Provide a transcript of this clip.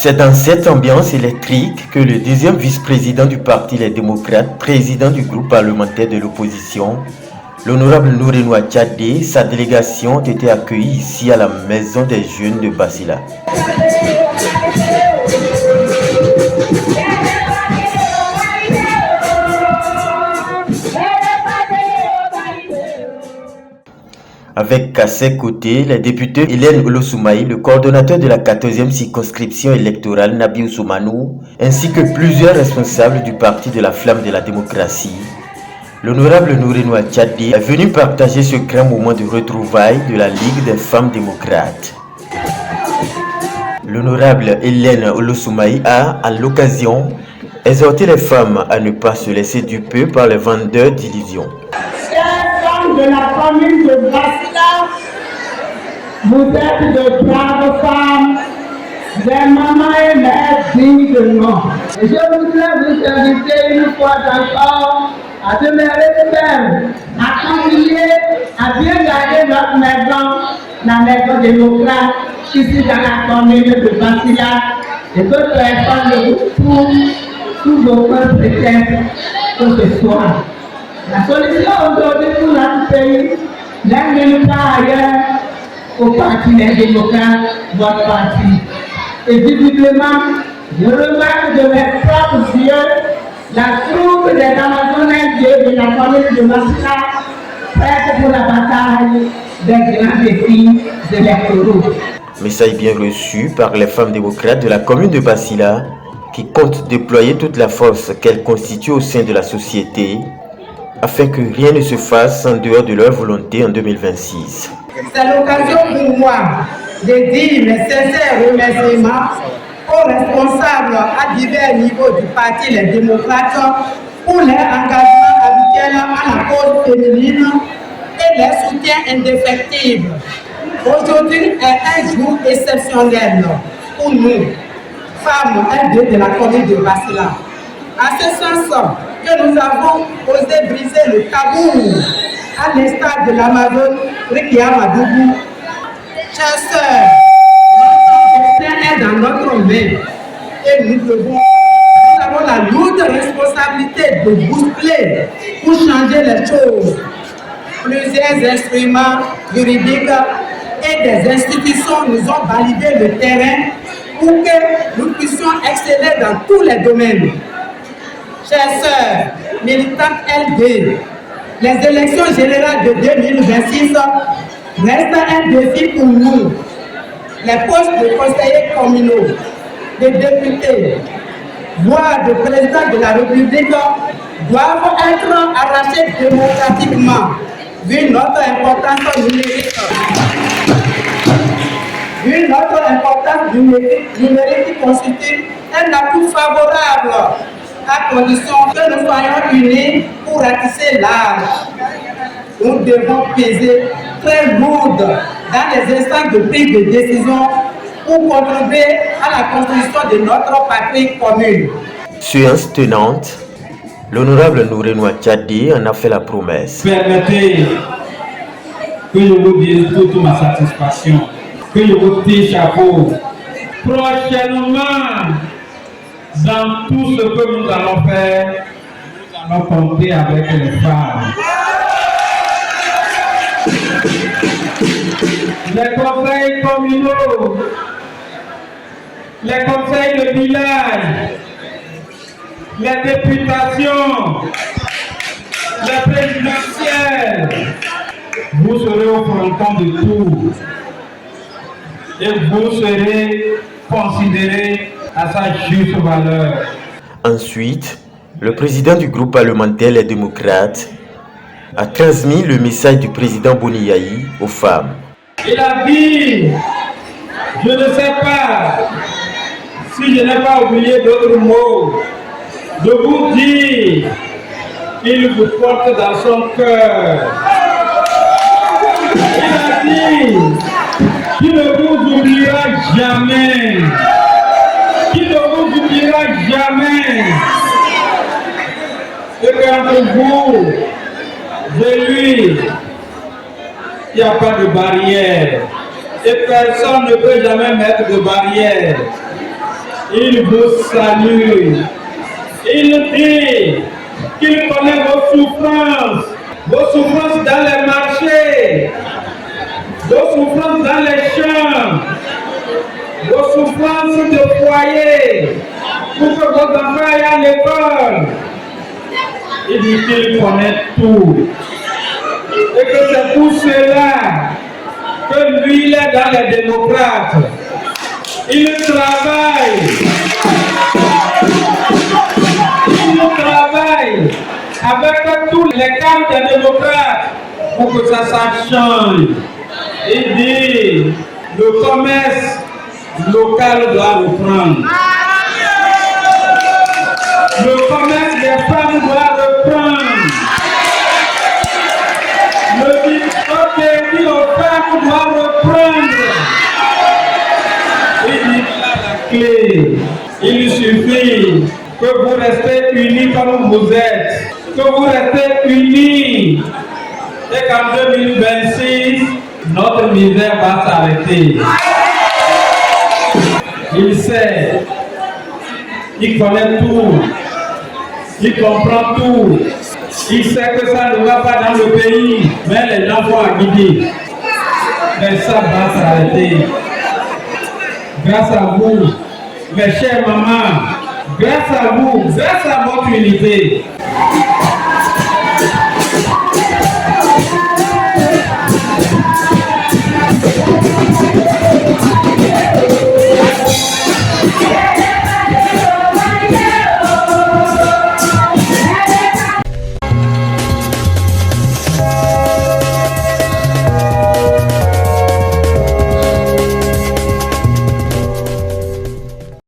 C'est dans cette ambiance électrique que le deuxième vice-président du Parti Les Démocrates, président du groupe parlementaire de l'opposition, l'honorable Nourenoua Tchadé, sa délégation ont été accueillis ici à la Maison des Jeunes de Basila. Avec à ses côtés les députés Hélène Olosoumaï, le coordonnateur de la 14e circonscription électorale Nabiou Soumanou, ainsi que plusieurs responsables du Parti de la Flamme de la démocratie. L'honorable Nourenoua Tchadé est venu partager ce grand moment de retrouvailles de la Ligue des femmes démocrates. L'honorable Hélène Olosoumaï a, à l'occasion, exhorté les femmes à ne pas se laisser duper par les vendeurs d'illusions. De la commune de Basila, vous êtes de braves femmes, des mamans et mères dignes de nom. Et je voudrais vous inviter une fois encore à demeurer ferme, à continuer à bien garder notre maison, la maison démocrate, ici dans la commune de Basila, et d'autres personnes de vous tous vos prétextes pour ce soir. La solution aujourd'hui pour notre pays n'est nulle part ailleurs au Parti des démocrates, votre parti. Et visiblement, je remarque de mes propres yeux la troupe des Amazoniens de la commune de Basila, prête pour la bataille des grands défis électoraux. Message bien reçu par les femmes démocrates de la commune de Basila qui comptent déployer toute la force qu'elles constituent au sein de la société afin que rien ne se fasse en dehors de leur volonté en 2026. C'est l'occasion pour moi de dire mes sincères remerciements aux responsables à divers niveaux du Parti Les Démocrates pour leur engagement habituel à la cause féminine et leur soutien indéfectible. Aujourd'hui est un jour exceptionnel pour nous, femmes et de la commune de Basila. À ce sens, que nous avons osé briser le tabou à l'instar de l'Amazone Rikia Madougou. Chers sœurs, notre destin est dans notre main et nous avons la lourde responsabilité de bousculer pour changer les choses. Plusieurs instruments juridiques et des institutions nous ont validé le terrain pour que nous puissions exceller dans tous les domaines. Chers sœurs, militantes LD, les élections générales de 2026 restent un défi pour nous. Les postes de conseillers communaux, de députés, voire de président de la République doivent être arrachés démocratiquement, vu notre importance numérique. Vu notre importance numérique qui constitue un atout favorable, à condition que nous soyons unis pour ratisser l'âge. Nous devons peser très lourd dans les instants de prise de décision pour contribuer à la construction de notre patrie commune. Séance tenante, l'honorable Nourenoua Tchadé en a fait la promesse. Permettez que je vous dise toute ma satisfaction, que je vous tire chapeau. Prochainement, dans tout ce que nous allons faire, nous allons compter avec les femmes. Les conseils communaux, les conseils de village, les députations, les présidentielles, vous serez au fronton de tout et vous serez considérés à sa juste valeur. Ensuite, le président du groupe parlementaire Les Démocrates a transmis le message du président Boniaï aux femmes. Il a dit, je ne sais pas si je n'ai pas oublié d'autres mots, de vous dire qu'il vous porte dans son cœur. Il a dit qu'il ne vous oubliera jamais. Qu'il ne vous oubliera jamais. Et qu'entre vous et lui, il n'y a pas de barrière. Et personne ne peut jamais mettre de barrière. il vous salue. Il dit qu'il connaît vos souffrances dans les marchés, vos souffrances dans les champs, vos souffrances de foyer, pour que vos enfants aillent à l'école. Il dit qu'il connaît tout. Et que c'est pour cela que lui, il est dans les démocrates. Il travaille avec tous les cadres des démocrates pour que ça change. Il dit, le commerce local doit reprendre. Le commerce des femmes doit reprendre. Le pays aux femmes doit reprendre. Il dit qu'il a la clé. Il suffit que vous restez unis comme vous êtes. Que vous restez unis. Et qu'en 2026, notre misère va s'arrêter. Il sait. Il connaît tout. Il comprend tout. Il sait que ça ne va pas dans le pays, mais les gens vont à guider. Mais ça va s'arrêter. Grâce à vous, mes chères mamans, grâce à vous, grâce à votre unité.